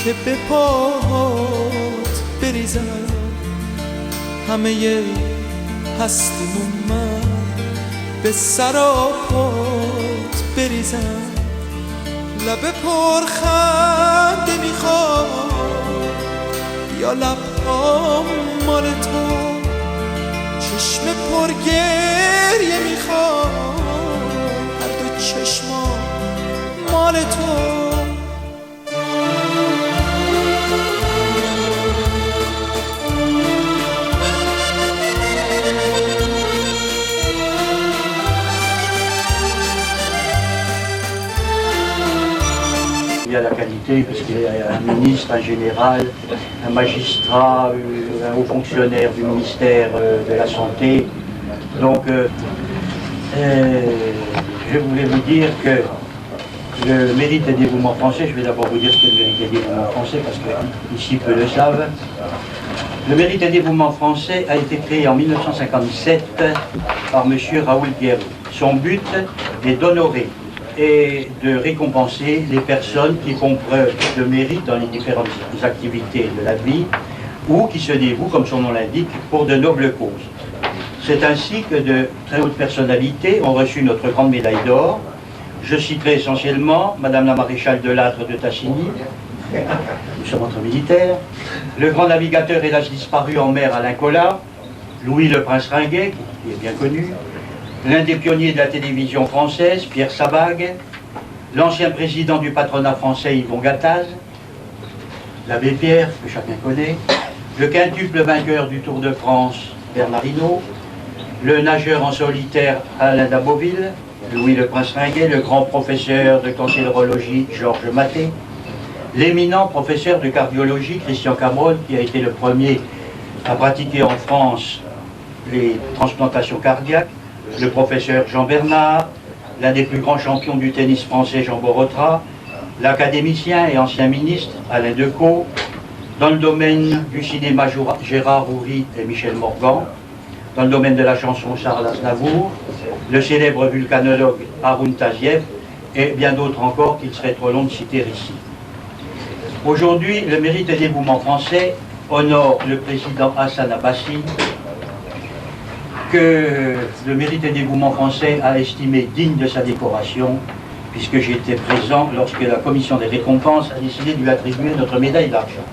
که به پات بریزم همه هستیمون من به سراپات بریزم لب پرخنده میخوام یا لبهام مال تو چشم پرگریه میخوام هر دو چشمام مال تو Il y a la qualité, puisqu'il y a un ministre, un général, un magistrat, un haut fonctionnaire du ministère de la Santé. Donc, je voulais vous dire que le mérite et dévouement français, je vais d'abord vous dire ce qu'est le mérite et dévouement français, parce que ici peu le savent. Le mérite et dévouement français a été créé en 1957 par M. Raoul Pierrot. Son but est d'honorer et de récompenser les personnes qui font preuve de mérite dans les différentes activités de la vie ou qui se dévouent, comme son nom l'indique, pour de nobles causes. C'est ainsi que de très hautes personnalités ont reçu notre grande médaille d'or. Je citerai essentiellement Madame la maréchale de Lattre de Tassigny, nous sommes entre militaires, le grand navigateur hélas disparu en mer Alain Collat, Louis le Prince Ringuet, qui est bien connu, l'un des pionniers de la télévision française, Pierre Sabag, l'ancien président du patronat français, Yvon Gattaz, l'abbé Pierre, que chacun connaît, le quintuple vainqueur du Tour de France, Bernard Hinault, le nageur en solitaire, Alain Daboville, Louis le Prince Ringuet, le grand professeur de cancérologie, Georges Maté, l'éminent professeur de cardiologie, Christian Cameron, qui a été le premier à pratiquer en France les transplantations cardiaques, le professeur Jean Bernard, l'un des plus grands champions du tennis français Jean Borotra, l'académicien et ancien ministre Alain Decaux, dans le domaine du cinéma Gérard Houry et Michel Morgan, dans le domaine de la chanson Charles Aznavour, le célèbre vulcanologue Haroun Taziev et bien d'autres encore qu'il serait trop long de citer ici. Aujourd'hui, le mérite et dévouement français honore le président Hassan Abbassi, que le mérite et dévouement français a estimé digne de sa décoration, puisque j'étais présent lorsque la commission des récompenses a décidé de lui attribuer notre médaille d'argent.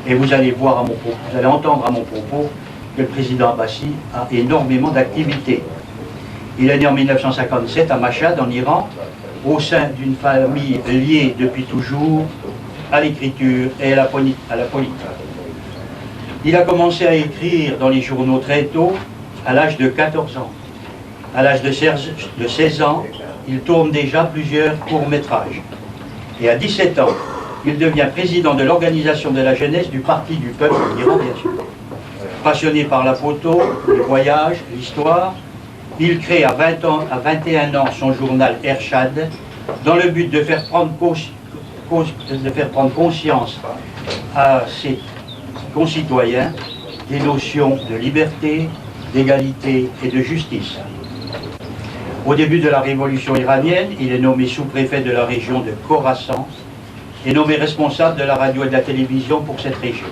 Et vous allez voir à mon propos, vous allez entendre à mon propos que le président Abbassi a énormément d'activités. Il est né en 1957 à Mashhad, en Iran, au sein d'une famille liée depuis toujours à l'écriture et à la politique. Il a commencé à écrire dans les journaux très tôt, à l'âge de 14 ans. À l'âge de 16 ans, il tourne déjà plusieurs courts-métrages. Et à 17 ans, il devient président de l'organisation de la jeunesse du Parti du Peuple en Iran, bien sûr. Passionné par la photo, les voyages, l'histoire, il crée à 21 ans son journal Ershad, dans le but de faire prendre conscience à ses concitoyens des notions de liberté, d'égalité et de justice. Au début de la révolution iranienne, il est nommé sous-préfet de la région de Khorasan et nommé responsable de la radio et de la télévision pour cette région.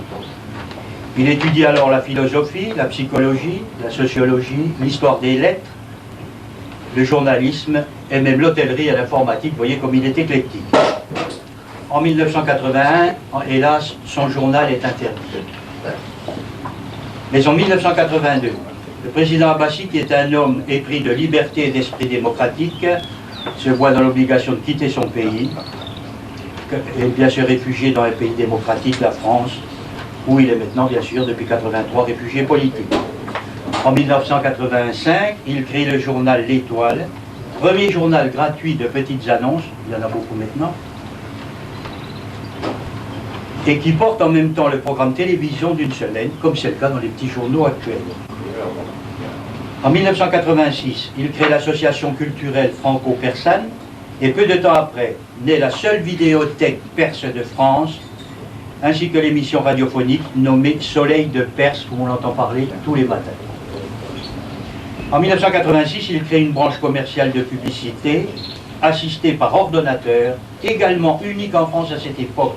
Il étudie alors la philosophie, la psychologie, la sociologie, l'histoire des lettres, le journalisme et même l'hôtellerie et l'informatique. Vous voyez comme il est éclectique. En 1981, hélas, son journal est interdit. Mais en 1982, le président Abbassi, qui est un homme épris de liberté et d'esprit démocratique, se voit dans l'obligation de quitter son pays et bien se réfugier dans un pays démocratique, la France, où il est maintenant, bien sûr, depuis 1983, réfugié politique. En 1985, il crée le journal L'Étoile, premier journal gratuit de petites annonces, il y en a beaucoup maintenant, et qui porte en même temps le programme télévision d'une semaine, comme c'est le cas dans les petits journaux actuels. En 1986, il crée l'association culturelle franco-persane, et peu de temps après, naît la seule vidéothèque perse de France, ainsi que l'émission radiophonique nommée Soleil de Perse, où on entend parler tous les matins. En 1986, il crée une branche commerciale de publicité, assistée par ordonnateur, également unique en France à cette époque,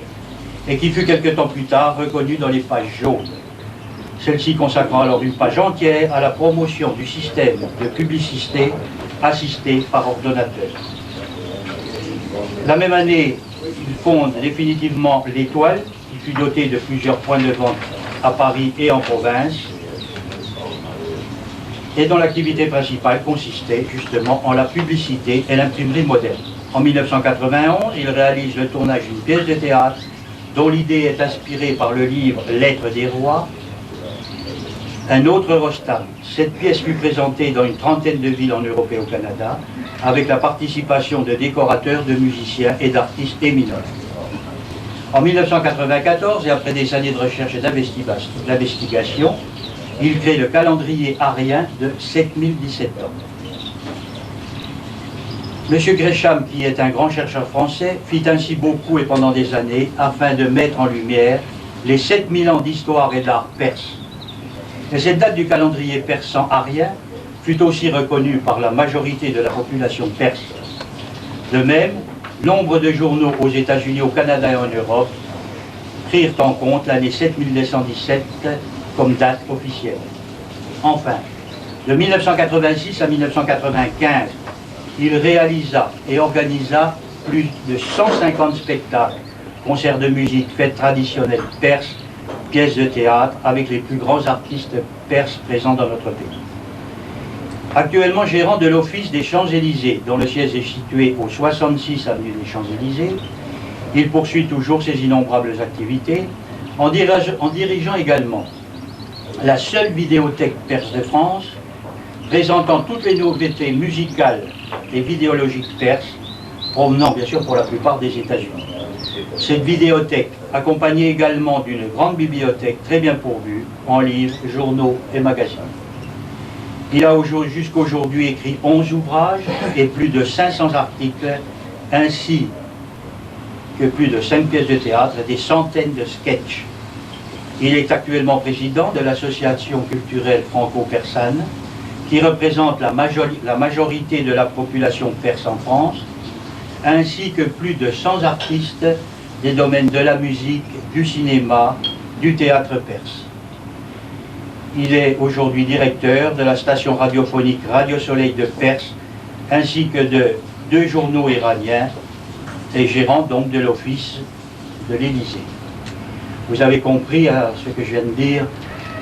et qui fut quelque temps plus tard reconnue dans les pages jaunes. Celle-ci consacrant alors une page entière à la promotion du système de publicité assisté par ordonnateur. La même année, il fonde définitivement l'Étoile, qui fut dotée de plusieurs points de vente à Paris et en province, et dont l'activité principale consistait justement en la publicité et l'imprimerie moderne. En 1991, il réalise le tournage d'une pièce de théâtre dont l'idée est inspirée par le livre Lettres des rois, Un autre Rostam. Cette pièce fut présentée dans une trentaine de villes en Europe et au Canada, avec la participation de décorateurs, de musiciens et d'artistes éminents. En 1994, et après des années de recherche et d'investigation, il crée le calendrier arien de 7017 ans. M. Gresham, qui est un grand chercheur français, fit ainsi beaucoup et pendant des années afin de mettre en lumière les 7000 ans d'histoire et d'art perse. Et cette date du calendrier persan arien fut aussi reconnue par la majorité de la population perse. De même, nombre de journaux aux États-Unis, au Canada et en Europe prirent en compte l'année 7217 comme date officielle. Enfin, de 1986 à 1995, il réalisa et organisa plus de 150 spectacles, concerts de musique, fêtes traditionnelles perses, pièces de théâtre avec les plus grands artistes perses présents dans notre pays. Actuellement gérant de l'Office des Champs-Élysées, dont le siège est situé au 66 avenue des Champs-Élysées, il poursuit toujours ses innombrables activités, en dirigeant également la seule vidéothèque perse de France, présentant toutes les nouveautés musicales et vidéologiques perses, provenant bien sûr pour la plupart des États-Unis. Cette vidéothèque, accompagnée également d'une grande bibliothèque très bien pourvue, en livres, journaux et magazines. Il a jusqu'aujourd'hui écrit 11 ouvrages et plus de 500 articles, ainsi que plus de 5 pièces de théâtre et des centaines de sketchs. Il est actuellement président de l'association culturelle franco-persane, qui représente la majorité de la population perse en France, ainsi que plus de 100 artistes des domaines de la musique, du cinéma, du théâtre perse. Il est aujourd'hui directeur de la station radiophonique Radio Soleil de Perse, ainsi que de 2 journaux iraniens, et gérant donc de l'Office de l'Élysée. Vous avez compris à ce que je viens de dire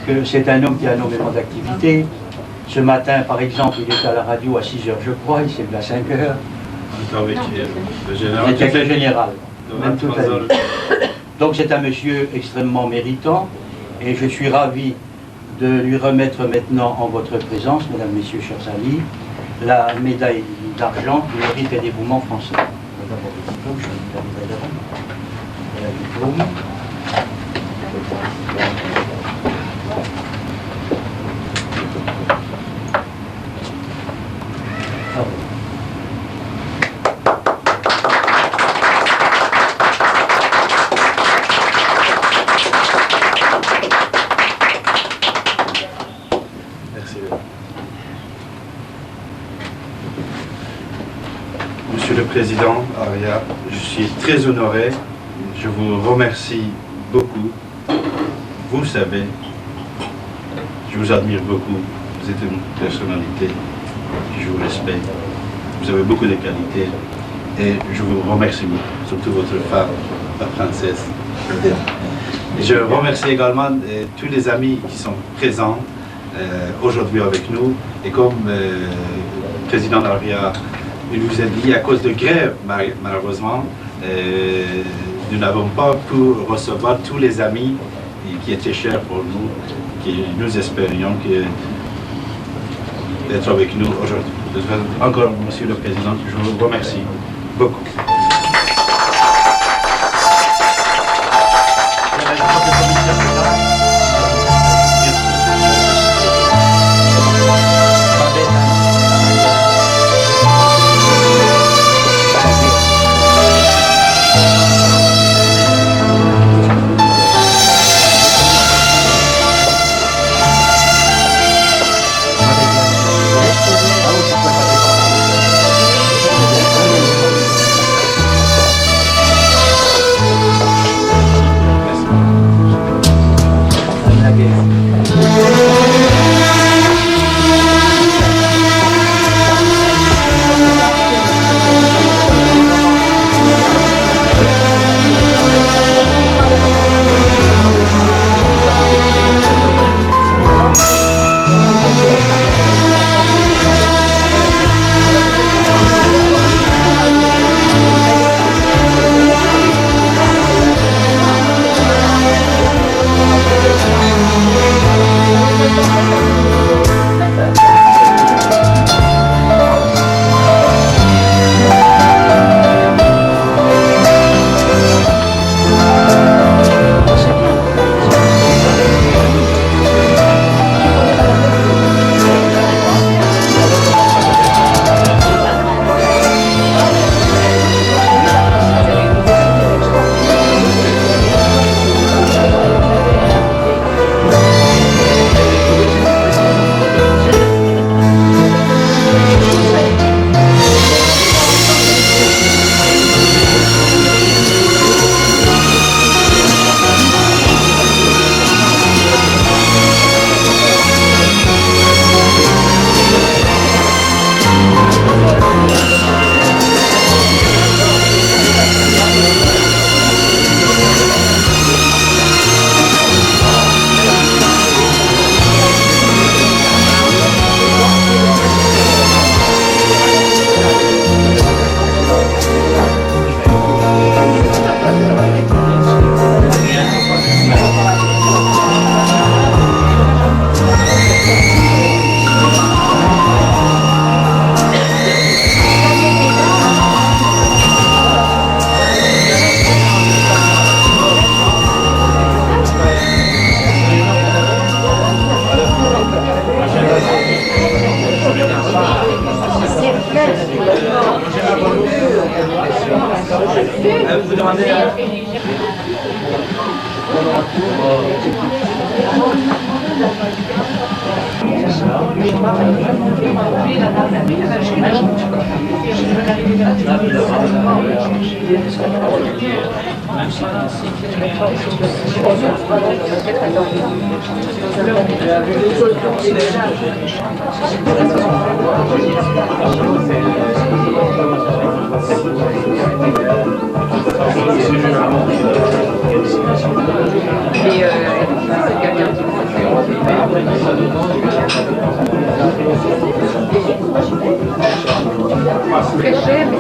que c'est un homme qui a énormément d'activités. Ce matin, par exemple, il était à la radio à 6 heures, je crois, il s'est levé à 5 heures. Avec le général. Avec le général, même tout à l'heure. Donc c'est un monsieur extrêmement méritant, et je suis ravi de lui remettre maintenant en votre présence, mesdames, messieurs, chers amis, la médaille d'argent du mérite et dévouement français. D'abord le diplôme, je vais vous la médaille d'argent. Et le diplôme. Monsieur le Président Aria, je suis très honoré, je vous remercie beaucoup. Vous le savez, je vous admire beaucoup, vous êtes une personnalité, je vous respecte, vous avez beaucoup de qualités et je vous remercie beaucoup, surtout votre femme, la princesse. Et je remercie également tous les amis qui sont présents aujourd'hui avec nous, et comme le président Aria il nous a dit, à cause de grève, malheureusement, nous n'avons pas pu recevoir tous les amis qui étaient chers pour nous, qui nous espérions d'être avec nous aujourd'hui. Encore, Monsieur le Président, je vous remercie beaucoup. Très cher, mais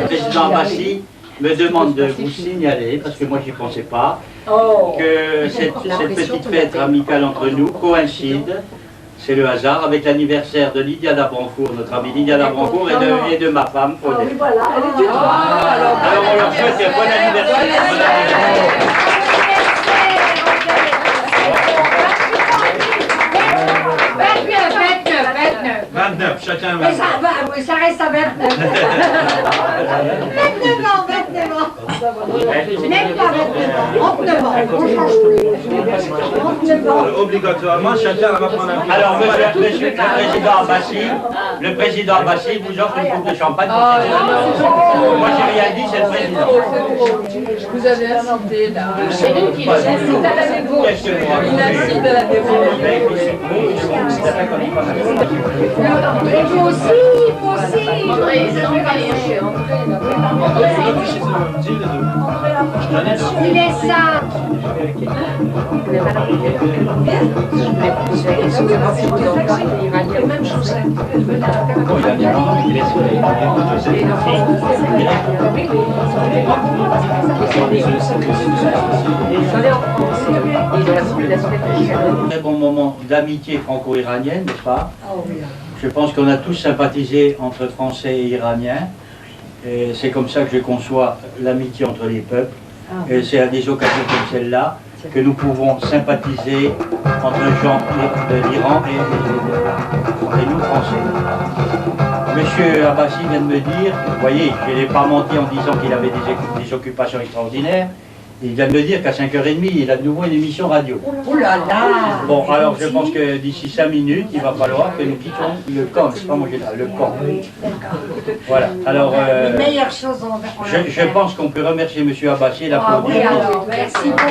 Le président Abbassi me demande de vous signaler, parce que moi j'y pensais pas, que cette petite fête amicale entre nous coïncide, c'est le hasard, avec l'anniversaire de Lydia d'Abrancourt, notre amie Lydia d'Abrancourt, et de ma femme, Odette. voilà, elle est du droit. Alors on leur souhaite un bon anniversaire. Bon anniversaire. 29, chacun Mais ça, oui, ça reste à 29. 29 ans, 29 ans. Même pas 29 ans, 39 ans. On change plus. 39 ans. Obligatoirement, chacun va prendre un petit. Alors, monsieur le président Abbassi vous offre une coupe de champagne pour cette célébration. Moi, j'ai rien dit, c'est le président. Vous avez incité là. C'est nous qui l'incite à la dévo. Qu'est-ce que moi? Il incite à la dévo. Et vous aussi, vous aussi. Il est ça. Même chose. Très bon moment d'amitié franco-iranienne, n'est-ce pas? Je pense qu'on a tous sympathisé entre Français et Iraniens. Et c'est comme ça que je conçois l'amitié entre les peuples. Et c'est à des occasions comme celle-là que nous pouvons sympathiser entre les gens de l'Iran et nous Français. Monsieur Abbassi vient de me dire, vous voyez, je n'ai pas menti en disant qu'il avait des occupations extraordinaires. Il vient de me dire qu'à 5h30, il a de nouveau une émission radio. Oh là là. Bon, alors je pense que d'ici 5 minutes, il va falloir que nous quittions le camp, c'est pas mon général, le camp. Voilà, alors Les meilleures choses en je pense qu'on peut remercier M. Abbassi et l'applaudir. oui, alors, merci beaucoup.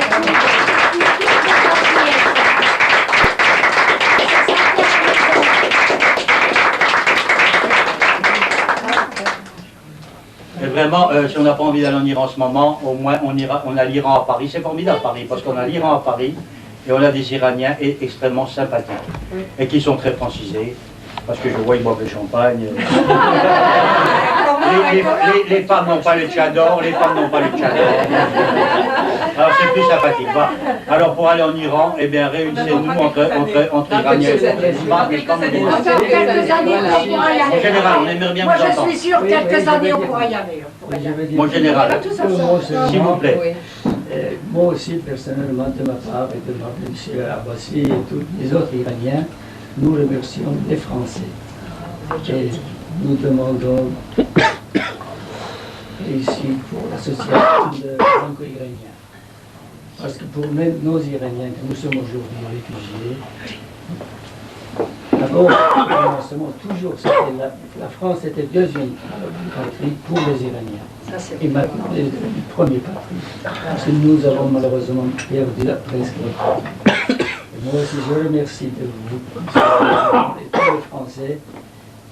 Et vraiment, si on n'a pas envie d'aller en Iran en ce moment, au moins on a l'Iran à Paris. C'est formidable Paris, parce qu'on a l'Iran à Paris et on a des Iraniens extrêmement sympathiques et qui sont très francisés, parce que je vois ils boivent le champagne. Les femmes n'ont pas le tchador, les femmes n'ont pas le tchador. Alors c'est plus sympathique. Voilà. Alors pour aller en Iran, eh bien réunissez-nous entre Iraniens. En général, on aimerait bien Moi vous je entendre. suis sûr, quelques années on pourra y aller. Mon général, s'il vous plaît. Moi aussi, personnellement, de ma part et de M. Abbassi et tous les autres Iraniens, nous remercions les Français. Et nous demandons ici pour l'association de franco-iraniens. Parce que pour même nos Iraniens, que nous sommes aujourd'hui réfugiés, d'abord, toujours, la France était deuxième patrie pour les Iraniens. Et maintenant, le premier patrie. Parce que nous avons malheureusement perdu presque le temps. Moi aussi, je remercie de vous, et tous les Français,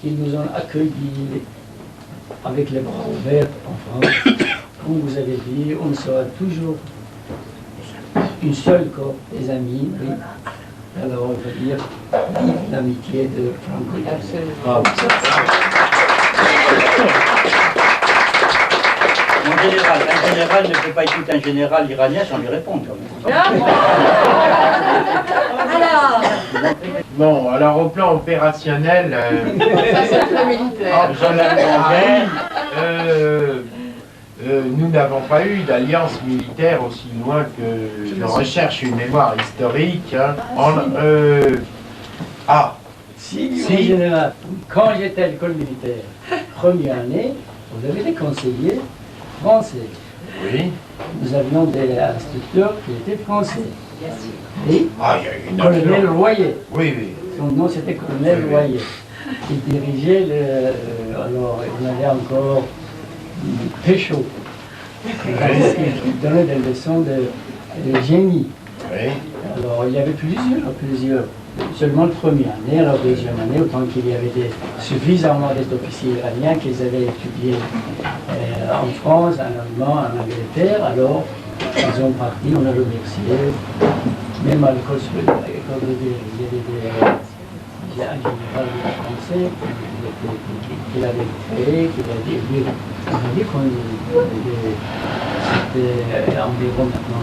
qui nous ont accueillis avec les bras ouverts en France. Comme vous avez dit, on sera toujours une seule corps, des amis, oui. Alors on va dire vive l'amitié de franco-iraniens. Bravo. Mon général, un général ne peut pas écouter un général iranien sans lui répondre. Quand même. Alors, Bon, alors au plan opérationnel, nous n'avons pas eu d'alliance militaire aussi loin que je recherche une mémoire historique. Si, en général, quand j'étais à l'école militaire, première année, On avait des conseillers français. Oui. Nous avions des instructeurs qui étaient français. Et Ah, il y a eu une colonel influence. Royer. Oui, oui. Son nom c'était colonel Oui. Royer. Il dirigeait alors on avait encore Péchaud. Il donnait des leçons de génie. Oui. Alors il y avait plusieurs. Seulement la première année, alors deuxième année, autant qu'il y avait suffisamment d'officiers iraniens qu'ils avaient étudié en France, en Allemagne, en Angleterre, alors ils ont parti, on a remercié. Même à l'école supérieure, il y avait un général français qu'il avait créé, qu'il a dit, on a dit qu'on c'était environ maintenant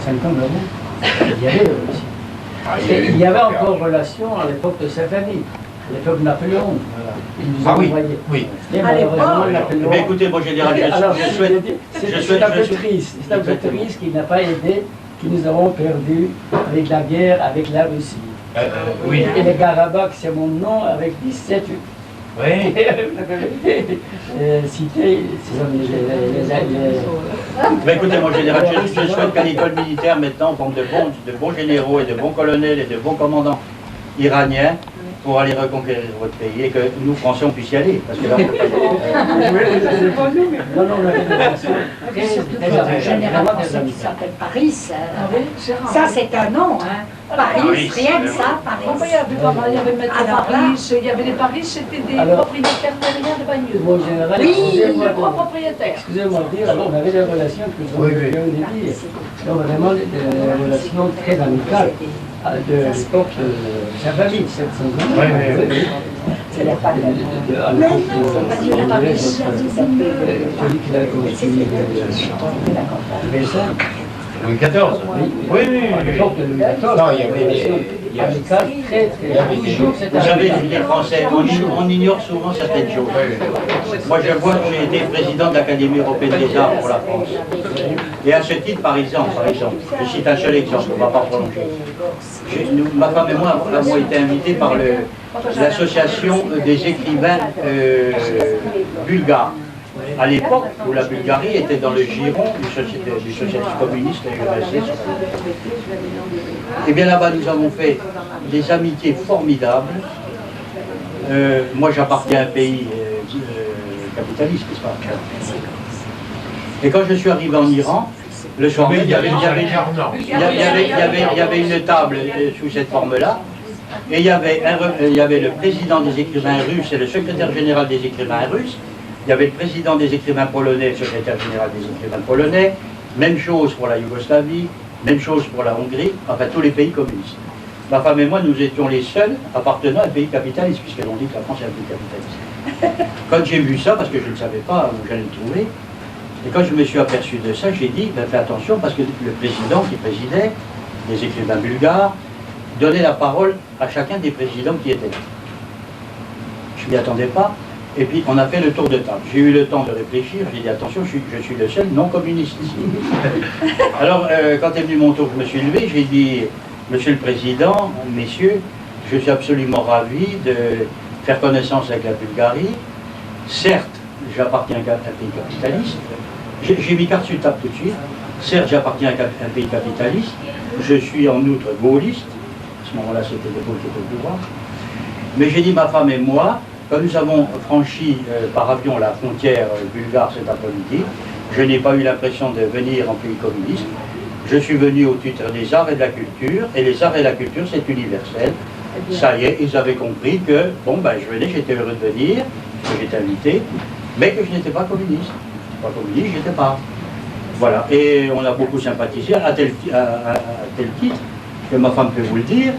50 ans, il y avait aussi. Ah, Et il y avait encore relation à l'époque de sa famille, à l'époque de Napoléon. Ils nous ont Ah oui, envoyé. oui. Et À malheureusement, l'époque. Napoléon. Mais écoutez, mon général, Alors, je souhaite. c'est un peu triste. C'est un peu triste qu'il n'a pas aidé, que nous avons perdu avec la guerre avec la Russie. Oui. Et le Karabakh, c'est mon nom avec 17. Oui. Cité, Mais écoutez, mon général, je souhaite qu'à l'école militaire, maintenant, on forme de bons généraux et de bons colonels et de bons commandants iraniens pour aller reconquérir votre pays et que nous, Français, on puisse y aller. Parce que là, on peut pas y aller. Non, non, on avait des relations Et surtout qu'il y a un général français qui s'appelle Paris. Ça, c'est un nom, hein. Paris, rien que ça, Paris. Il y avait Maître Alors là- Paris, il y avait les Paris, c'était des Alors- propriétaires terriens de Bagneux. Mon général, Oui, excusez-moi Les trois de- propriétaires. excusez-moi de dire, alors on avait des relations que nous Oui, avons oui. bien de dire. Donc vraiment des relations très amicales de l'époque de sa famille, 700 ans. Oui, oui, oui. C'est la famille. À l'époque de celui qui l'a construit, Bessin. Louis XIV. Oui, oui, À oui. l'époque de Louis XIV, Non, il y avait des relations des- amicales très, très toujours, c'était Vous savez, amical. les Français, on ignore souvent certaines choses. Moi, je vois que j'ai été président de l'Académie européenne des arts pour la France. Et à ce titre, par exemple, je cite un seul exemple, on ne va pas prolonger. Ma femme et moi avons été invités par l'association des écrivains bulgares. À l'époque où la Bulgarie était dans le giron du socialisme communiste et URSS. Et bien là-bas, nous avons fait des amitiés formidables. Moi, j'appartiens à un pays capitaliste, n'est-ce pas? Et quand je suis arrivé en Iran, le soir même, il y avait une table sous cette forme-là. Et il y avait le président des écrivains russes et le secrétaire général des écrivains russes. Il y avait le président des écrivains polonais, le secrétaire général des écrivains polonais. Même chose pour la Yougoslavie, même chose pour la Hongrie, enfin tous les pays communistes. Ma femme et moi, nous étions les seuls appartenant à un pays capitaliste, puisqu'elles ont dit que la France est un pays capitaliste. Quand j'ai vu ça, parce que je ne savais pas où j'allais le trouver, et quand je me suis aperçu de ça, j'ai dit, ben, fais attention, parce que le président qui présidait, les écrivains bulgares, donnait la parole à chacun des présidents qui étaient là. Je ne m'y attendais pas. Et puis on a fait le tour de table. J'ai eu le temps de réfléchir, j'ai dit attention, je suis le seul non communiste ici. Alors quand est venu mon tour, je me suis levé, j'ai dit, Monsieur le Président, messieurs, je suis absolument ravi de faire connaissance avec la Bulgarie. Certes, j'appartiens à un pays capitaliste. J'ai mis carte sur table tout de suite. Certes, j'appartiens à un pays capitaliste. Je suis en outre gaulliste. À ce moment-là, c'était de Gaulle qui était au pouvoir. Mais j'ai dit, ma femme et moi, quand nous avons franchi par avion la frontière bulgare cet après-midi, je n'ai pas eu l'impression de venir en pays communiste. Je suis venu au titre des arts et de la culture, et les arts et la culture, c'est universel. Ça y est, ils avaient compris que, bon, ben, je venais, j'étais heureux de venir, que j'étais invité, mais que je n'étais pas communiste. Pas communiste, j'étais pas. Voilà, et on a beaucoup sympathisé, à tel titre, que ma femme peut vous le dire,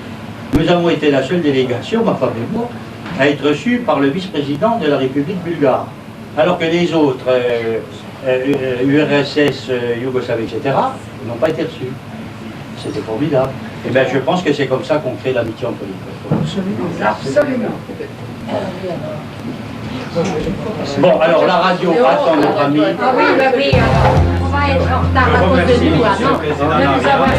nous avons été la seule délégation, ma femme et moi, à être reçus par le vice-président de la République bulgare. Alors que les autres, URSS, Yougoslavie, etc., n'ont pas été reçus. C'était formidable. Et bien je pense que c'est comme ça qu'on crée l'amitié entre les peuples. Absolument. Bon, alors la radio attend notre ami. Ah oui, bah oui, alors, on va être en retard à cause de nous, ah non. Mais nous avons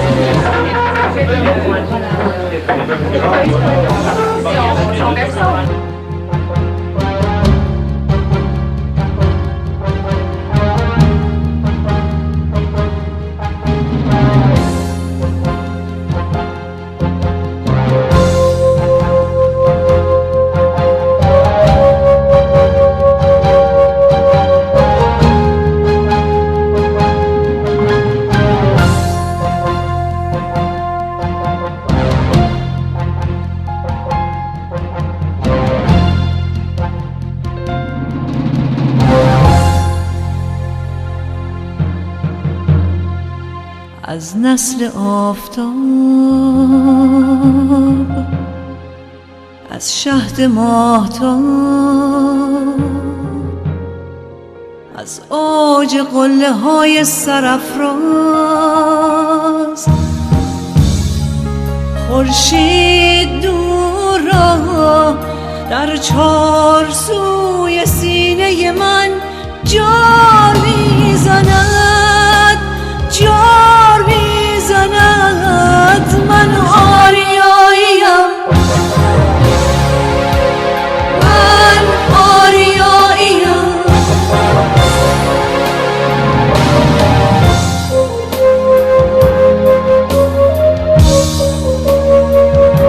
از نسل آفتاب، از شهد ماهتاب، از اوج قله های سرافراز. خورشید دور را در چار سوی سینه من جا میزند.